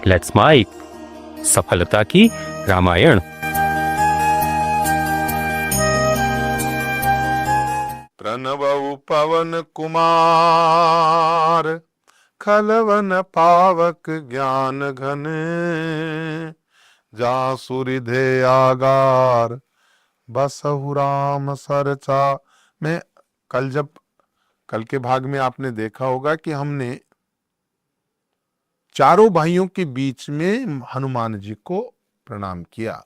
Let's mic सफलता की रामायण। प्रणवउ पवन कुमार, खलवन पावक ज्ञान घन, जासु हृदय आगार, बसहु राम सरचा। मैं कल के भाग में आपने देखा होगा कि हमने चारों भाइयों के बीच में हनुमान जी को प्रणाम किया,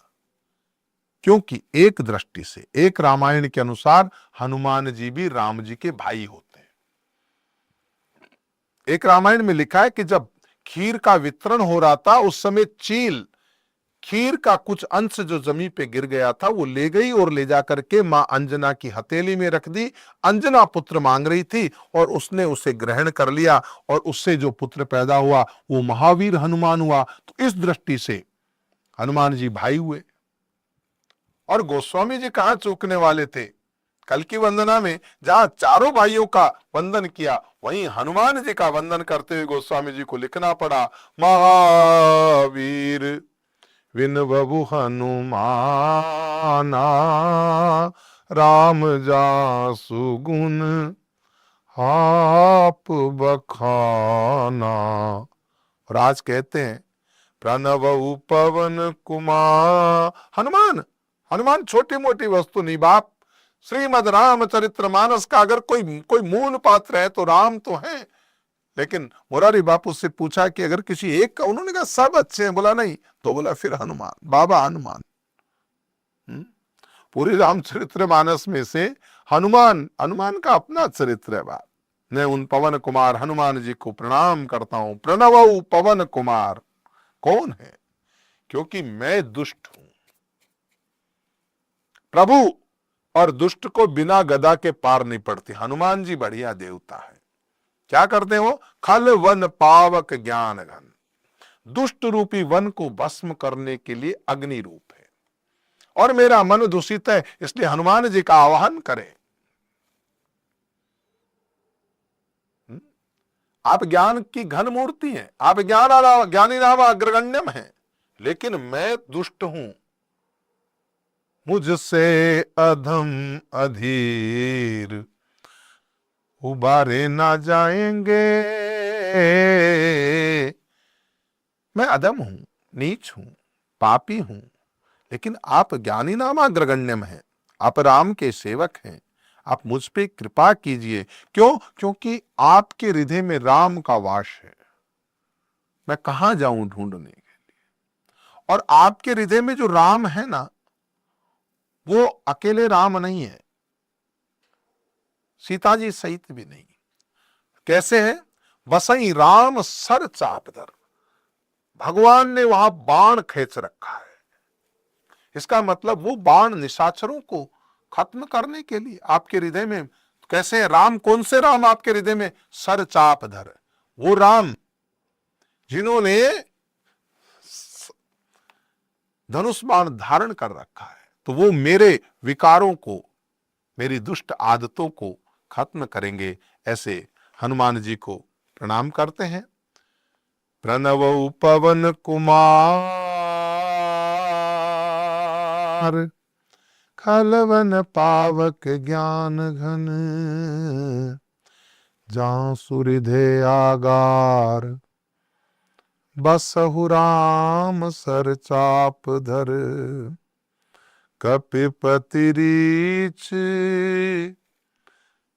क्योंकि एक दृष्टि से, एक रामायण के अनुसार हनुमान जी भी राम जी के भाई होते हैं। एक रामायण में लिखा है कि जब खीर का वितरण हो रहा था उस समय चील खीर का कुछ अंश जो जमीन पे गिर गया था वो ले गई और ले जाकर के मां अंजना की हथेली में रख दी। अंजना पुत्र मांग रही थी और उसने उसे ग्रहण कर लिया और उससे जो पुत्र पैदा हुआ वो महावीर हनुमान हुआ। तो इस दृष्टि से हनुमान जी भाई हुए। और गोस्वामी जी कहां चूकने वाले थे? कल की वंदना में जहां चारों भाइयों का वंदन किया, वहीं हनुमान जी का वंदन करते हुए गोस्वामी जी को लिखना पड़ा, महावीर विनबु हनुमाना, राम जासु गुण आप बखाना। और आज कहते हैं प्रणवउ पवन कुमार। हनुमान छोटी मोटी वस्तु नहीं बाप। श्रीमद रामचरितमानस का अगर कोई मूल पात्र है तो राम तो है। लेकिन मुरारी बापू से पूछा कि अगर किसी एक का, उन्होंने कहा सब अच्छे हैं। बोला नहीं, तो बोला फिर हनुमान, बाबा हनुमान। पूरी रामचरितमानस में से हनुमान का अपना चरित्र है बाप। मैं उन पवन कुमार हनुमान जी को प्रणाम करता हूं। प्रणवउ पवन कुमार कौन है? क्योंकि मैं दुष्ट हूं। प्रभु और दुष्ट को बिना गदा के पार नहीं पड़ती। हनुमान जी बढ़िया देवता है। क्या करते हो? खल वन पावक ज्ञान घन। दुष्ट रूपी वन को भस्म करने के लिए अग्नि रूप है। और मेरा मन दूषित है, इसलिए हनुमान जी का आवाहन करें। आप ज्ञान की घन मूर्ति हैं, आप ज्ञानी नाम अग्रगण्यम है, लेकिन मैं दुष्ट हूं। मुझसे अधम अधीर उबारे ना जाएंगे। मैं अधम हूं, नीच हूं, पापी हूं, लेकिन आप ज्ञानी नाम अग्रगण्यम है, आप राम के सेवक हैं। आप मुझ पे कृपा कीजिए। क्यों? क्योंकि आपके हृदय में राम का वास है। मैं कहां जाऊं ढूंढने के लिए? और आपके हृदय में जो राम है ना, वो अकेले राम नहीं है, सीता जी सहित भी नहीं। कैसे है? बसई राम सर चापधर। भगवान ने वहां बाण खींच रखा है। इसका मतलब वो बाण निशाचरों को खत्म करने के लिए आपके हृदय में। कैसे है राम? कौन से राम आपके हृदय में? सर चापधर, वो राम जिन्होंने धनुष बाण धारण कर रखा है। तो वो मेरे विकारों को, मेरी दुष्ट आदतों को खत्म करेंगे। ऐसे हनुमान जी को प्रणाम करते हैं। प्रणवउ पवन कुमार, खलवन पावक ज्ञान घन, जासु हृदय आगार, बसहु राम सर चाप धर, कपिपति रीछ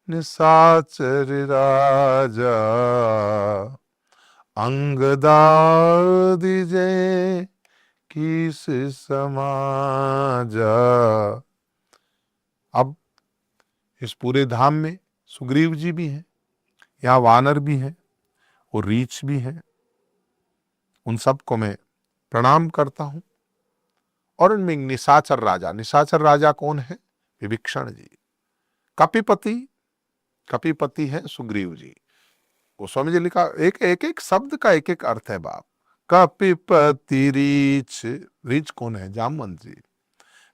निशाचर राजा, अंगदादि जय किस समाजा। अब इस पूरे धाम में सुग्रीव जी भी हैं, यहाँ वानर भी हैं और रीछ भी हैं। उन सबको मैं प्रणाम करता हूं। और उनमें निशाचर राजा कौन है? विभीषण जी। कपिपति है सुग्रीव जी। गोस्वामी जी लिखा, एक शब्द का एक अर्थ है बाप। कपिपति रीछ कौन है? जामवंत जी।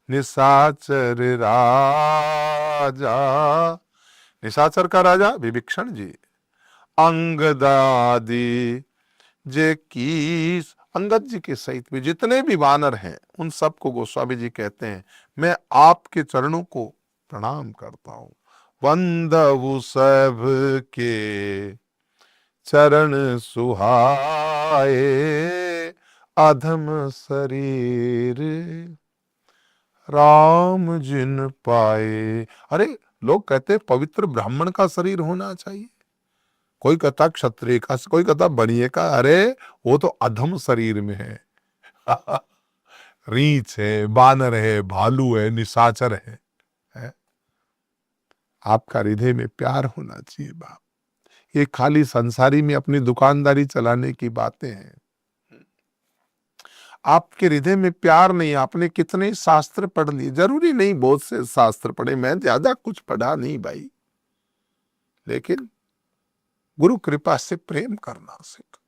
निशाचर राजा, निशाचर का राजा विभीषण जी। अंगदादि जे कीस, अंगद जी के सहित भी जितने भी वानर हैं उन सबको गोस्वामी जी कहते हैं मैं आपके चरणों को प्रणाम करता हूं। वंदवु सब के चरण सुहाए, अधम शरीर राम जिन पाए। अरे लोग कहते हैं पवित्र ब्राह्मण का शरीर होना चाहिए, कोई कहता क्षत्रिय का, कोई कहता बनिए का। अरे वो तो अधम शरीर में है रीछ है, बानर है, भालू है, निशाचर है? आपका हृदय में प्यार होना चाहिए बाप। ये खाली संसारी में अपनी दुकानदारी चलाने की बातें हैं। आपके हृदय में प्यार नहीं। आपने कितने शास्त्र पढ़ लिए, जरूरी नहीं बहुत से शास्त्र पढ़े, मैं ज्यादा कुछ पढ़ा नहीं भाई, लेकिन गुरु कृपा से प्रेम करना सीख।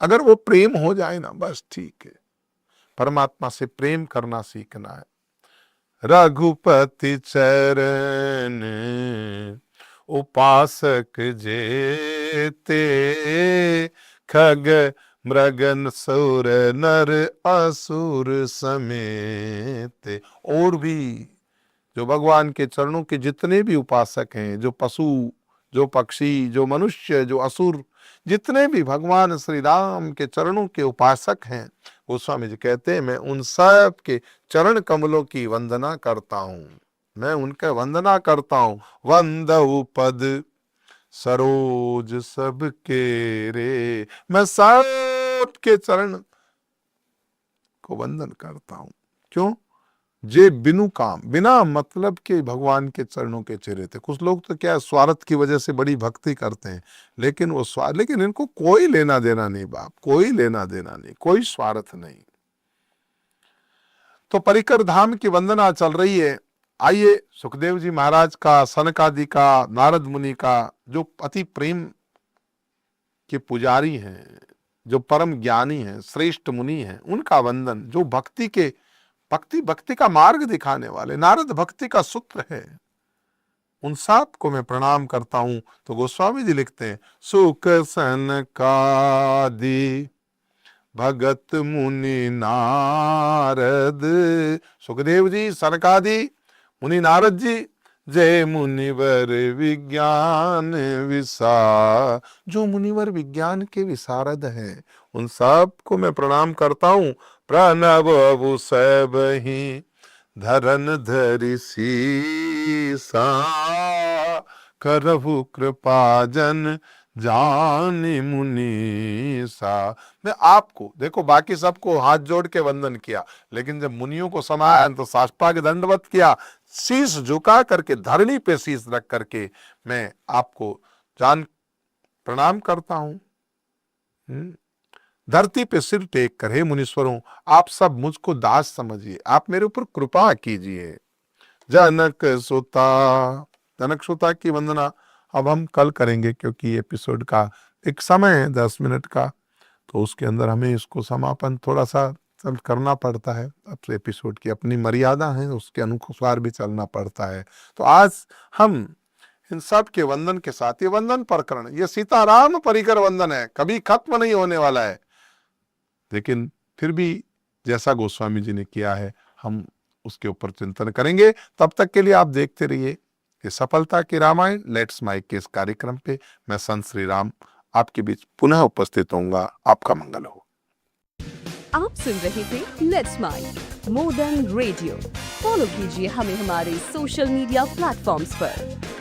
अगर वो प्रेम हो जाए ना बस ठीक है। परमात्मा से प्रेम करना सीखना है। रघुपति चरण उपासक जेते, खग मृगन सुर नर असुर समेत। और भी जो भगवान के चरणों के जितने भी उपासक हैं, जो पशु, जो पक्षी, जो मनुष्य, जो असुर, जितने भी भगवान श्री राम के चरणों के उपासक हैं, गोस्वामी जी कहते हैं मैं उन सब के चरण कमलों की वंदना करता हूं, मैं उनका वंदना करता हूं। वंदउ पद सरोज सबके रे, मैं सबके चरण को वंदन करता हूं। क्यों? जे बिनु काम, बिना मतलब के भगवान के चरणों के चेहरे थे। कुछ लोग तो क्या स्वार्थ की वजह से बड़ी भक्ति करते हैं, लेकिन वो लेकिन इनको कोई लेना देना नहीं बाप, कोई लेना देना नहीं, कोई स्वार्थ नहीं। तो परिकर धाम की वंदना चल रही है। आइए सुखदेव जी महाराज का, सनकादि का, नारद मुनि का, जो अति प्रेम के पुजारी हैं, जो परम ज्ञानी हैं, श्रेष्ठ मुनि हैं, उनका वंदन, जो भक्ति का मार्ग दिखाने वाले, नारद भक्ति का सूत्र है, उन सब को मैं प्रणाम करता हूं। तो गोस्वामी जी लिखते हैं सुख सनकादि भगत मुनि नारद। सुखदेव जी, सनकादि, मुनि नारद जी, जय मुनिवर विज्ञान विसा, जो मुनिवर विज्ञान के विशारद हैं, उन सब को मैं प्रणाम करता हूं। प्रणव अबु सब ही धरन धरि सीसा, करहु कृपा जन जानि मुनीसा। मैं आपको देखो, बाकी सबको हाथ जोड़ के वंदन किया, लेकिन जब मुनियों को समाया तो साष्टांग दंडवत किया, शीश झुका करके, धरनी पे शीश रख करके मैं आपको जान प्रणाम करता हूं। धरती पे सिर टेक कर, हे मुनीश्वरों, आप सब मुझको दास समझिए, आप मेरे ऊपर कृपा कीजिए। जनक सुता की वंदना अब हम कल करेंगे, क्योंकि एपिसोड का एक समय है 10 मिनट का, तो उसके अंदर हमें इसको समापन थोड़ा सा करना पड़ता है। अब एपिसोड की अपनी मर्यादा है, उसके अनुसार भी चलना पड़ता है। तो आज हम इन सब के वंदन के साथ, ये वंदन प्रकरण, ये सीताराम परिकर वंदन है, कभी खत्म नहीं होने वाला है। लेकिन फिर भी जैसा गोस्वामी जी ने किया है, हम उसके ऊपर चिंतन करेंगे। तब तक के लिए आप देखते रहिए कि सफलता की रामायण लेट्स माइक के इस कार्यक्रम पे मैं संत श्री राम आपके बीच पुनः उपस्थित होऊंगा। आपका मंगल हो। आप सुन रहे थे let's mike more than radio. Follow कीजिए हमें हमारे सोशल मीडिया प्लेटफॉर्म्स पर।